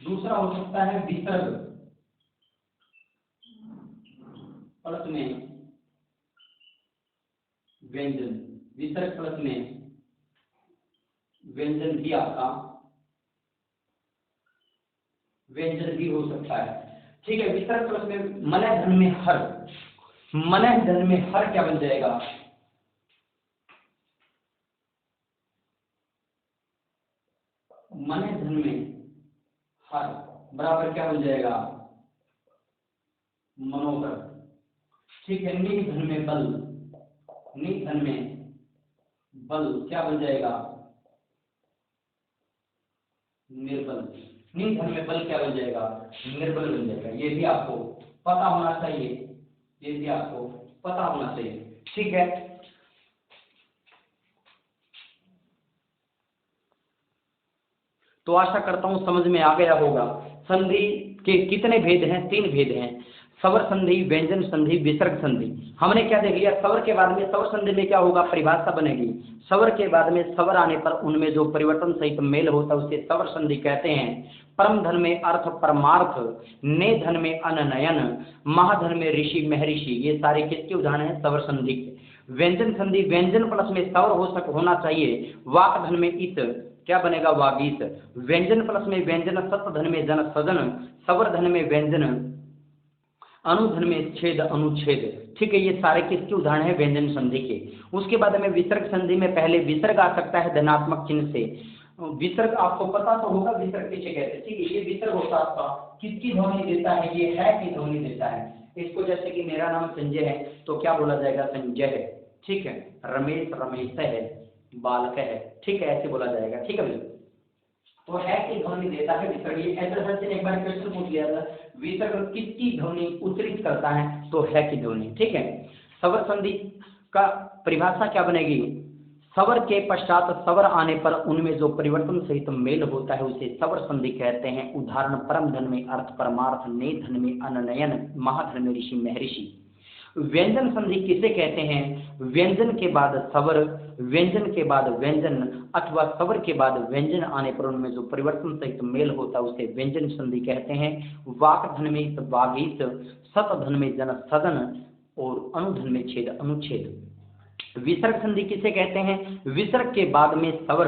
Speaker 1: दूसरा हो सकता है विसर्ग प्लस में व्यंजन, विसर्ग प्लस में व्यंजन भी आपका, व्यंजन भी हो सकता है। ठीक है, विसर्ग प्लस में मनय धन में हर, मनय धन में हर क्या बन जाएगा, मनय धन में हर बराबर क्या बन जाएगा, मनोहर। ठीक है, नी धन में बल, नी धन में बल क्या बन जाएगा, निर्बल। नी धन में बल क्या बन जाएगा, निर्बल बन जाएगा। ये भी आपको पता होना चाहिए, ये भी आपको पता होना चाहिए। ठीक है, तो आशा करता हूं समझ में आ गया होगा। संधि के कितने भेद हैं, 3 भेद हैं, स्वर संधि, व्यंजन संधि, विसर्ग संधि। हमने क्या देख लिया, स्वर के बाद में, स्वर संधि में क्या होगा, परिभाषा बनेगी, स्वर के बाद में स्वर आने पर उनमें जो परिवर्तन सहित मेल होता है उसे स्वर संधि कहते हैं। परम धन में अर्थ परमार्थ, ने धन में अननयन, महाधन में ऋषि महर्षि, ये सारे किसके उदाहरण हैं, स्वर संधि के। व्यंजन संधि, व्यंजन प्लस में स्वर होना चाहिए, वाक धन में इत क्या बनेगा, वागीत। व्यंजन प्लस में व्यंजन, सत धन में जन सदन, स्वर धन में व्यंजन, अनुधन में छेद अनुच्छेद। ठीक है, ये सारे किसके उदाहरण हैं, व्यंजन संधि के। उसके बाद में विसर्ग संधि में पहले विसर्ग आ सकता है धनात्मक चिन्ह से। विसर्ग आपको पता तो होगा, विसर्ग किसे कहते हैं। ठीक है, ये विसर्ग होता है आपका, किसकी ध्वनि देता है, ये है की ध्वनि देता है। इसको जैसे कि मेरा नाम संजय है तो क्या बोला जाएगा, संजय है। ठीक है, रमेश रमेश है, बालक है। ठीक है, ऐसे बोला जाएगा। ठीक है भैया, तो है की ध्वनि देता है विसर्ग। ये एसएसएलसी ने एक बार क्वेश्चन पूछ लिया था, विसर्ग किसकी ध्वनि उच्चरित करता है, तो है की ध्वनि। ठीक है, स्वर संधि का परिभाषा क्या बनेगी, स्वर के पश्चात स्वर आने पर उनमें जो परिवर्तन सहित मेल होता है उसे स्वर संधि कहते हैं। उदाहरण, परम धन में अर्थ परमार्थ, ने धन में अननयन, महाधन में ऋषि महर्षि। व्यंजन संधि किसे कहते हैं, व्यंजन के बाद स्वर, व्यंजन के बाद व्यंजन अथवा स्वर के बाद व्यंजन आने पर उनमें जो परिवर्तन सहित मेल होता है उसे व्यंजन संधि कहते हैं। वाक धन में वागीत, सत धन में जन सदन और अनुधन में छेद अनुच्छेद। विसर्ग संधि किसे कहते हैं, विसर्ग के बाद में स्वर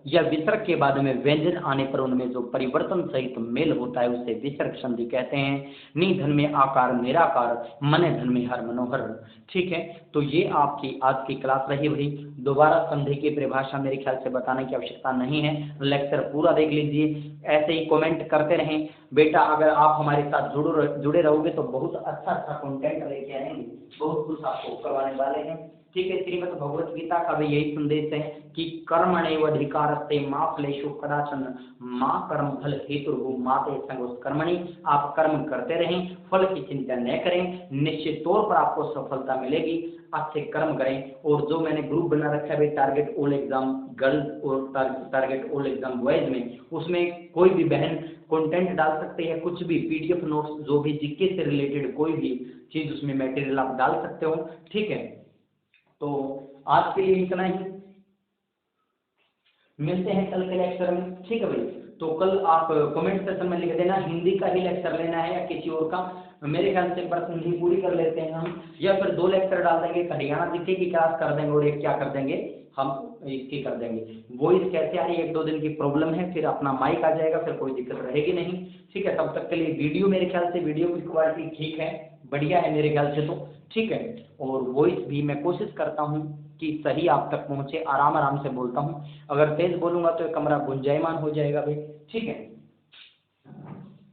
Speaker 1: या विसर्ग के बाद में व्यंजन आने पर उनमें जो परिवर्तन सहित मेल होता है उसे विसर्ग संधि कहते हैं। नि धन में आकार निराकार, मन धन में हर मनोहर। ठीक है, तो ये आपकी आज की क्लास रही भाई। दोबारा संधि की परिभाषा मेरे ख्याल से बताने की आवश्यकता नहीं है, लेक्चर पूरा देख लीजिए। ऐसे ही कमेंट करते रहें बेटा, अगर आप हमारे साथ जुड़े रहोगे तो बहुत अच्छा अच्छा कंटेंट लेके आएंगे, बहुत कुछ आपको करवाने वाले हैं। ठीक है, श्रीमद् भगवत गीता का भी यही संदेश है कि कर्मणैव अधिकारस्ते मा फलेषु कदाचन माँ कर्म फल हेतु माते संगोष्ठ कर्मणि। आप कर्म करते रहें, फल की चिंता न करें, निश्चित तौर पर आपको सफलता मिलेगी। अच्छे कर्म करें। और जो मैंने ग्रुप बना रखा है भाई टारगेट ऑल एग्जाम गर्ल्स और टारगेट ऑल एग्जाम बॉयज में, उसमें कोई भी बहन कंटेंट डाल सकते हैं, कुछ भी पीडीएफ नोट्स जो भी जीके से रिलेटेड कोई भी चीज उसमें मटेरियल आप डाल सकते हो। ठीक है, तो आज के लिए इतना ही, मिलते हैं कल के लेक्चर में। ठीक है भाई, तो कल आप कमेंट सेक्शन में लिख देना हिंदी का ही लेक्चर लेना है या किसी और का। मेरे ख्याल से बस हिंदी पूरी कर लेते हैं हम, या फिर 2 लेक्चर डाल देंगे, हरियाणा जीके की क्लास कर देंगे और एक क्या कर देंगे हम इसकी कर देंगे। वॉइस कैसे आ रही है 1-2 दिन की प्रॉब्लम है, फिर अपना माइक आ जाएगा, फिर कोई दिक्कत रहेगी नहीं। ठीक है, तब तक के लिए वीडियो, मेरे ख्याल से वीडियो की क्वालिटी ठीक है, बढ़िया है मेरे ख्याल से तो। ठीक है, और वॉइस भी मैं कोशिश करता हूँ कि सही आप तक पहुँचे, आराम आराम से बोलता हूँ। अगर तेज बोलूँगा तो कमरा गुंजायमान हो जाएगा भाई। ठीक है,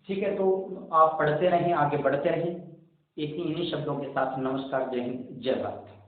Speaker 1: ठीक है, तो आप पढ़ते रहें, आगे बढ़ते रहें इन्हीं शब्दों के साथ। नमस्कार, जय हिंद, जय भारत।